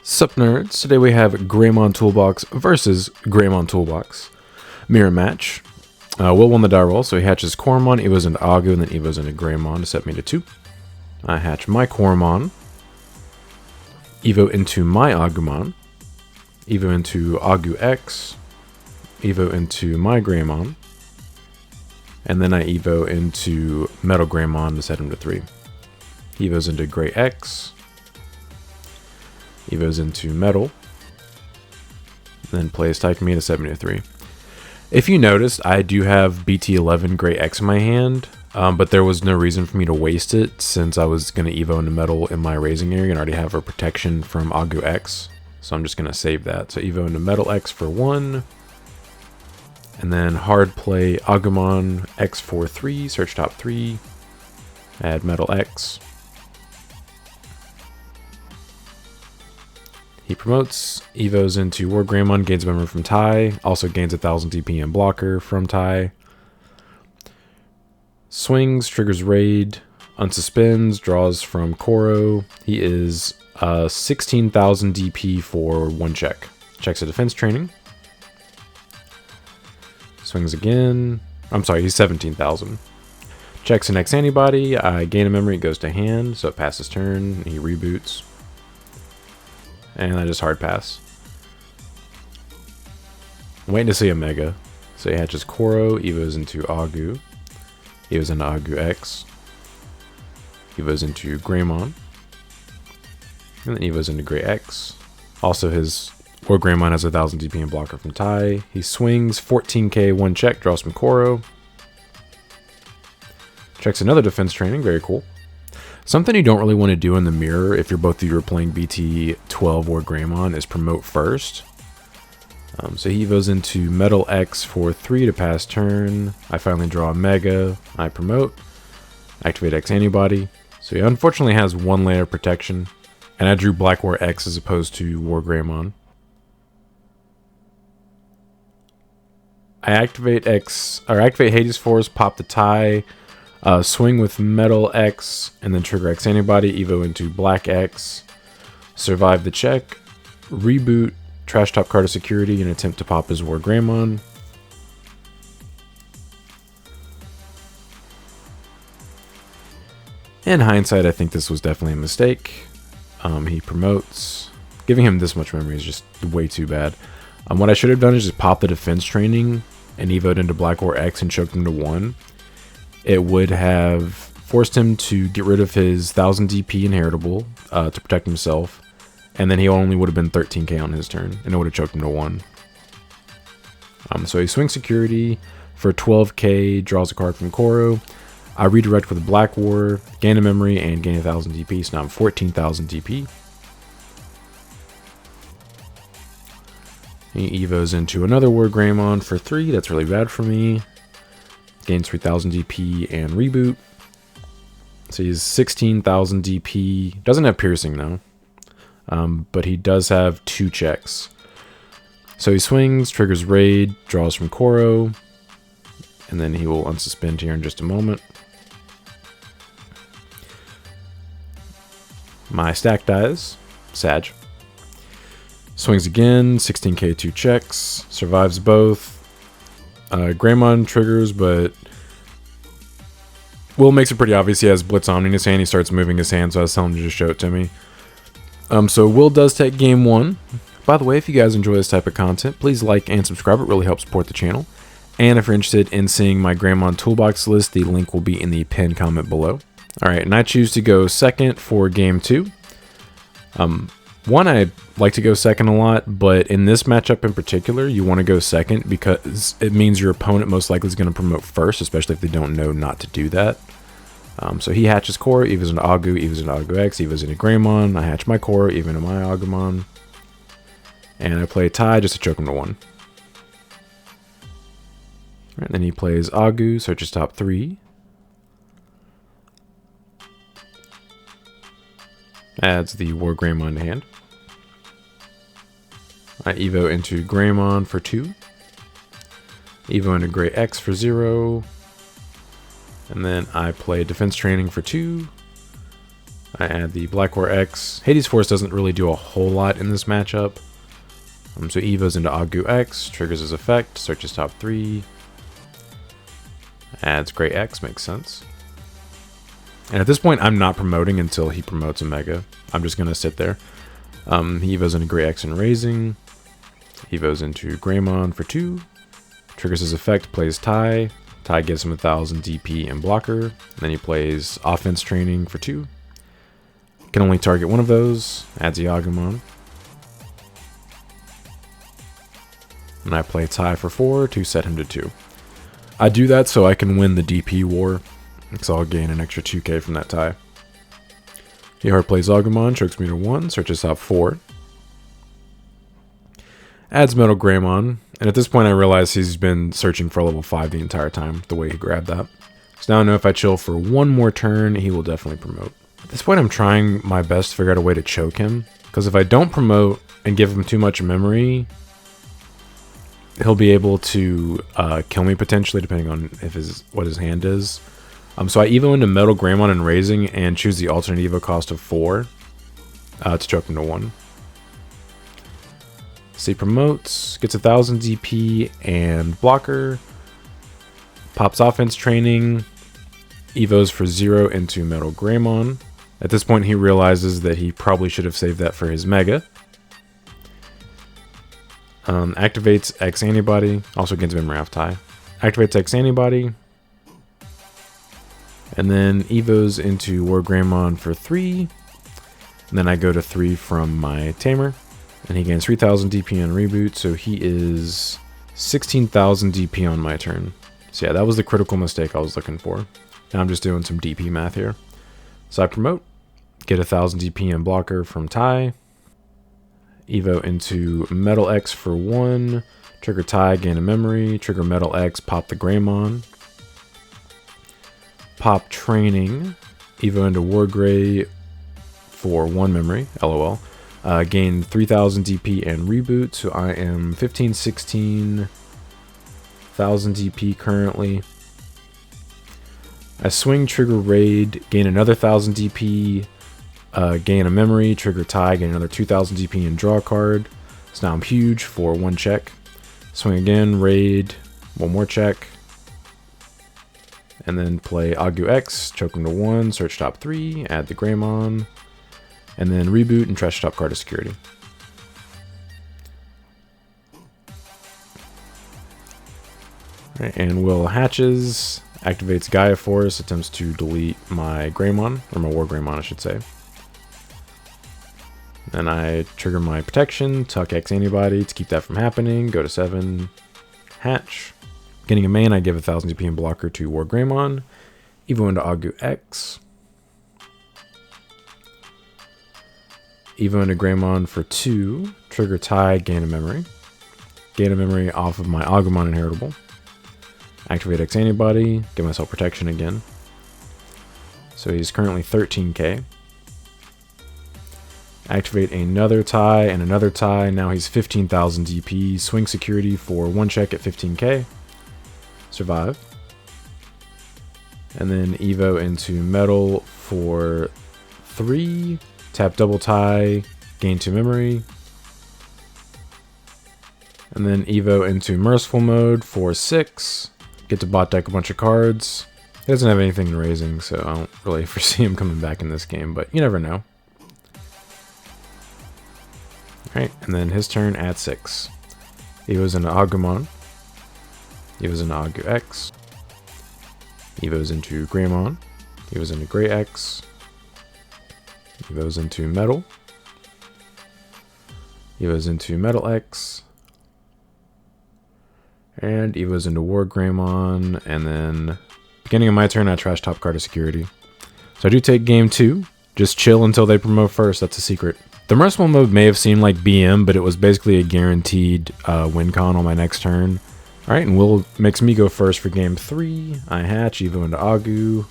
Sup nerds, today we have Greymon Toolbox versus Greymon Toolbox. Mirror match. Will won the die roll, so he hatches Coromon, evos into Agu, and then evos into Greymon to set me to 2. I hatch my Coromon, evo into my Agumon, evo into Agu X, evo into my Greymon, and then I evo into Metal Greymon to set him to 3. Evos into Grey X, evos into Metal, then plays Taikumi to set me to 3. If you noticed, I do have BT14 Grey X in my hand, but there was no reason for me to waste it since I was going to evo into Metal in my raising area and already have a protection from Agu X. So I'm just going to save that. So evo into Metal X for 1. And then hard play Agumon X for 3, search top 3, add Metal X. He promotes, evos into War Greymon, gains memory from Tai, also gains 1000 DP and blocker from Tai. Swings, triggers raid, unsuspends, draws from Koro. He is 16,000 DP for 1 check. Checks a defense training. Swings again. I'm sorry, he's 17,000. Checks an X antibody. I gain a memory, it goes to hand, so it passes turn. He reboots. And I just hard pass. I'm waiting to see a Mega. So he hatches Koro, evos into Agu. Evos into Agu X. Evos into Greymon. And then evos into Grey X. Also his War Greymon has 1000 DP and blocker from Tai. He swings 14k, 1 check, draws from Koro. Checks another defense training, very cool. Something you don't really want to do in the mirror if you're both of you are playing BT12 or Greymon is promote first. So he evos into Metal X for 3 to pass turn. I finally draw a Mega. I promote. Activate X antibody. So he unfortunately has 1 layer of protection. And I drew Black War X as opposed to War Greymon. I activate Hades Force, pop the Tai. Swing with Metal X, and then trigger X antibody, evo into Black X, survive the check, reboot, trash top card of security, and attempt to pop his War Greymon. In hindsight, I think this was definitely a mistake. He promotes. Giving him this much memory is just way too bad. What I should have done is just pop the defense training and evoed into Black War X and choked him to 1. It would have forced him to get rid of his 1000 DP inheritable to protect himself, and then he only would have been 13k on his turn, and it would have choked him to 1. So he swings security for 12k, draws a card from Koro. I redirect with Black War, gain a memory, and gain 1000 DP, so now I'm 14,000 DP. He evos into another War Greymon for 3, that's really bad for me. Gains 3000 DP and reboot. So he's 16,000 DP. Doesn't have piercing though. But he does have 2 checks. So he swings, triggers raid, draws from Koro. And then he will unsuspend here in just a moment. My stack dies. Sag. Swings again, 16k, 2 checks. Survives both. Greymon triggers, but Will makes it pretty obvious he has Blitz Omni in his hand. He starts moving his hand, so I was telling him to just show it to me. So Will does take game 1. By the way, if you guys enjoy this type of content, please like and subscribe. It really helps support the channel. And if you're interested in seeing my Greymon Toolbox list, the link will be in the pinned comment below. Alright, and I choose to go second for game 2. One, I like to go second a lot, but in this matchup in particular, you want to go second because it means your opponent most likely is going to promote first, especially if they don't know not to do that. So he hatches Koro, evos into Agu, evos into Agu X, evos into Greymon. I hatch my Koro, even into my Agumon. And I play Tai just to choke him to 1. Right, then he plays Agu, searches top 3. Adds the War Greymon to hand. I evo into Greymon for 2. Evo into Grey X for 0. And then I play Defense Training for 2. I add the Black War X. Hades Force doesn't really do a whole lot in this matchup. So Evo's into Agu X, triggers his effect, searches top 3, adds Grey X, makes sense. And at this point, I'm not promoting until he promotes a Mega. I'm just going to sit there. He Evo's into Grey X and Raising. Evo's into Greymon for 2. Triggers his effect, plays Tai. Tai gives him 1000 DP and blocker. And then he plays Offense Training for 2. Can only target one of those. Adds Agumon. And I play Tai for 4 to set him to 2. I do that so I can win the DP war, because I'll gain an extra 2k from that Tai. He hard plays Agumon, chokes me to 1, searches top 4. Adds Metal Greymon, and at this point I realize he's been searching for level 5 the entire time, the way he grabbed that. So now I know if I chill for one more turn, he will definitely promote. At this point I'm trying my best to figure out a way to choke him, because if I don't promote and give him too much memory, he'll be able to kill me potentially, depending on if what his hand is. So I Evo into Metal Greymon and Raising and choose the alternate Evo cost of 4 to choke him to 1. So he promotes, gets 1000 DP and blocker, pops Offense Training, Evos for 0 into Metal Greymon. At this point he realizes that he probably should have saved that for his Mega. Activates X Antibody, also gains memory off Tai. Activates X Antibody. And then Evos into War Greymon for 3. And then I go to 3 from my Tamer. And he gains 3000 DP on reboot, so he is 16,000 DP on my turn. So yeah, that was the critical mistake I was looking for. Now I'm just doing some DP math here. So I promote, get 1000 DP and blocker from Tai. Evo into Metal X for 1. Trigger Tai, gain a memory. Trigger Metal X, pop the Greymon. Pop Training. Evo into War Grey for 1 memory. LOL. Gain 3000 DP and reboot. So I am 16,000 DP currently. I swing, trigger Raid, gain another 1000 DP. Gain a memory, trigger Tai, gain another 2000 DP and draw a card. So now I'm huge for 1 check. Swing again, Raid, 1 more check. And then play Agu X, choke him to 1, search top 3, add the Greymon. And then reboot and trash top card of security. Right, and Will hatches, activates Gaia Force, attempts to delete my Greymon, or my War Greymon I should say. Then I trigger my protection, tuck X Antibody to keep that from happening, go to 7, hatch. Getting a main, I give 1000 DP and blocker to War Greymon. Evo into Agu X. Evo into Greymon for 2. Trigger Tai, gain a memory. Gain a memory off of my Agumon inheritable. Activate X Antibody, give myself protection again. So he's currently 13k. Activate another Tai and another Tai. Now he's 15,000 DP. Swing security for 1 check at 15k. Survive. And then Evo into Metal for 3. Tap double Tai. Gain 2 memory. And then Evo into Merciful mode for 6. Get to bot deck a bunch of cards. He doesn't have anything in Raising, so I don't really foresee him coming back in this game, but you never know. Alright, and then his turn at 6. Evo's into Agumon. Evo's into Agu X. Evo's into Greymon. Evo's into Grey X. Evo's into Metal. Evo's into Metal X. And Evo's into War Greymon. And then, beginning of my turn, I trash top card of security. So I do take game 2. Just chill until they promote first. That's a secret. The Merciful mode may have seemed like BM, but it was basically a guaranteed win con on my next turn. Alright, and Will makes me go first for game 3. I hatch, Evo into Agu.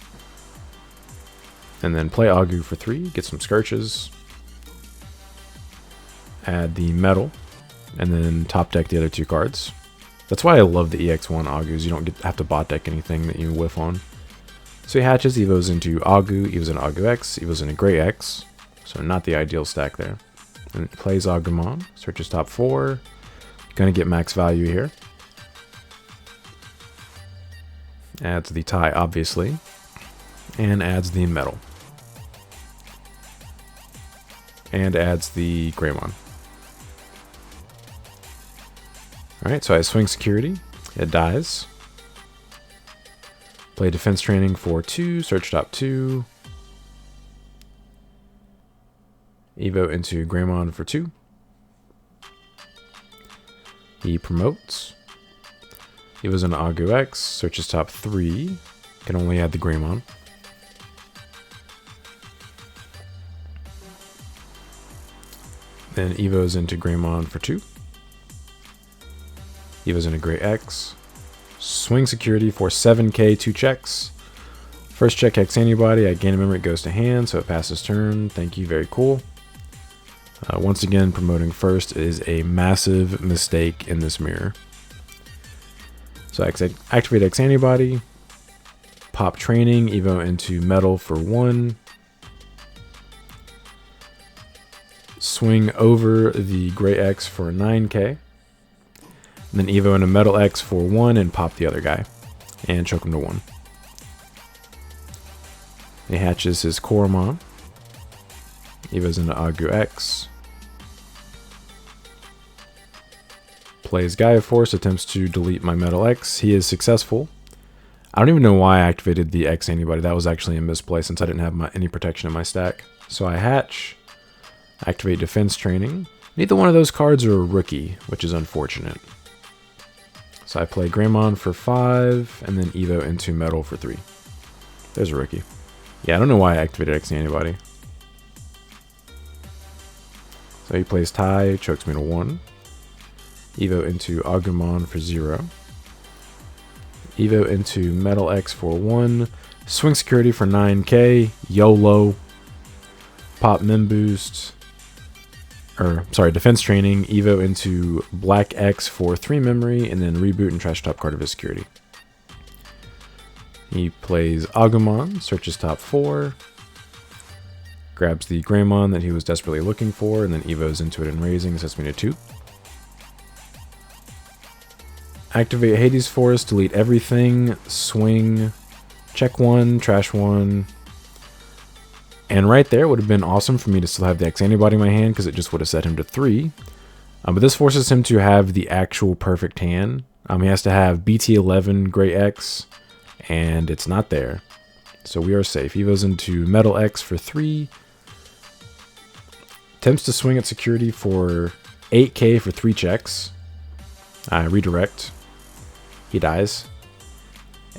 And then play Agu for 3, get some Skirches. Add the Metal. And then top deck the other 2 cards. That's why I love the EX1 Agus. You don't have to bot deck anything that you whiff on. So he hatches, evos into Agu, evos into Agu X, evos into Grey X. So not the ideal stack there. And plays Agumon, searches top 4. Gonna get max value here. Adds the tie, obviously. And adds the metal. And adds the Greymon. Alright, so I swing security. It dies. Play defense training for 2, search top 2. Evo into Greymon for 2. He promotes. Evo's into Agu X, searches top 3. Can only add the Greymon. Then Evo's into Greymon for 2. Evo's into Grey X. Swing security for 7k, 2 checks. First check X antibody, I gain a memory, it goes to hand, so it passes turn. Thank you, very cool. Once again, promoting first is a massive mistake in this mirror. So I activate X antibody, pop training, Evo into metal for 1. Swing over the Grey X for 9k. And then Evo into metal X for 1 and pop the other guy. And choke him to 1. He hatches his Coromon. Evo's into Agu X. Plays Gaia Force, attempts to delete my Metal X. He is successful. I don't even know why I activated the X antibody. That was actually a misplay since I didn't have any protection in my stack. So I hatch, activate Defense Training. Neither one of those cards are a rookie, which is unfortunate. So I play Greymon for 5, and then Evo into Metal for 3. There's a rookie. Yeah, I don't know why I activated X antibody. So he plays tie, chokes me to 1. Evo into Agumon for 0. Evo into Metal X for 1. Swing security for 9k. YOLO. Pop Mem Boost. Defense Training. Evo into Black X for 3 memory. And then reboot and trash top card of his security. He plays Agumon. Searches top 4. Grabs the Greymon that he was desperately looking for. And then Evo's into it and raising. Sets me to 2. Activate Hades Force, delete everything, swing, check 1, trash 1. And right there would have been awesome for me to still have the X antibody in my hand because it just would have set him to 3. But this forces him to have the actual perfect hand. He has to have BT14, Grey X, and it's not there. So we are safe. Evo's into Metal X for 3. Attempts to swing at security for 8k for 3 checks. I redirect. He dies.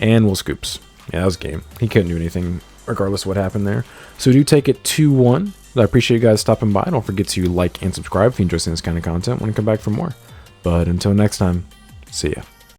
And we'll scoops. Yeah, that was game. He couldn't do anything regardless of what happened there. So we do take it 2-1. I appreciate you guys stopping by. Don't forget to like and subscribe if you enjoy seeing this kind of content. Want to come back for more. But until next time, see ya.